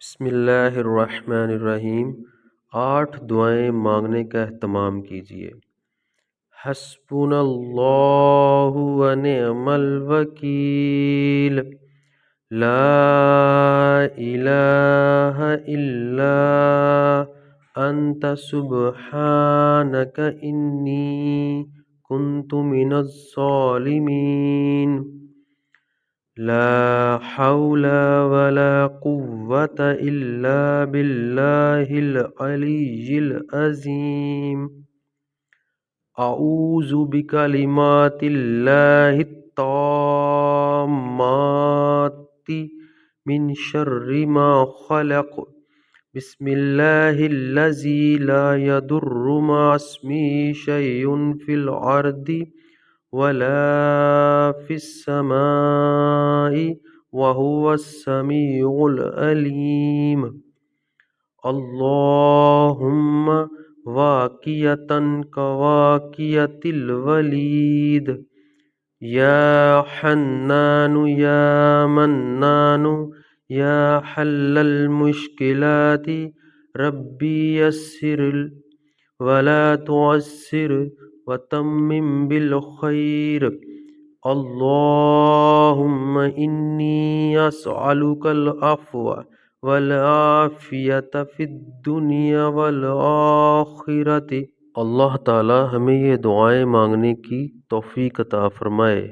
बिस्मिल्लाहिर्रहमानिर्रहीम। 8 दुआएं मांगने का एहतमाम कीजिए। हस्बुनल्लाहु व निअमल वकील। ला इलाहा इल्ला अंता सुब्हानक इन्नी कुन्तु मिनज़ ज़ालिमीन। ला हौला वला कुव्वता इल्ला बिल्लाहिल अलिय्यिल अज़ीम। अऊज़ु बिकलिमातिल्लाहित ताम्माति मिन शर्रि मा खलक़। बिस्मिल्लाहिल्लज़ी ला यदुर्रु मअस्मिही शैउन फिल अर्दि वला फिस्समाइ वहुवस्समीउल अलीम। अल्लाहुम्मा वाक़ियतन कवाक़ियतिल वलीद। या हन्नानु या मन्नानु या हल्लल मुश्किलाति रब्बी यस्सिर वला तुअस्सिर वतम्मिम बिल खैर। अल्लाहुम्मा इन्नी अस्अलुकल अफ़्व वल आफ़ियत फ़िद दुनिया वल आख़िरति। अल्लाह ताला हमें ये दुआएं मांगने की तौफ़ीक़ अता फ़रमाए।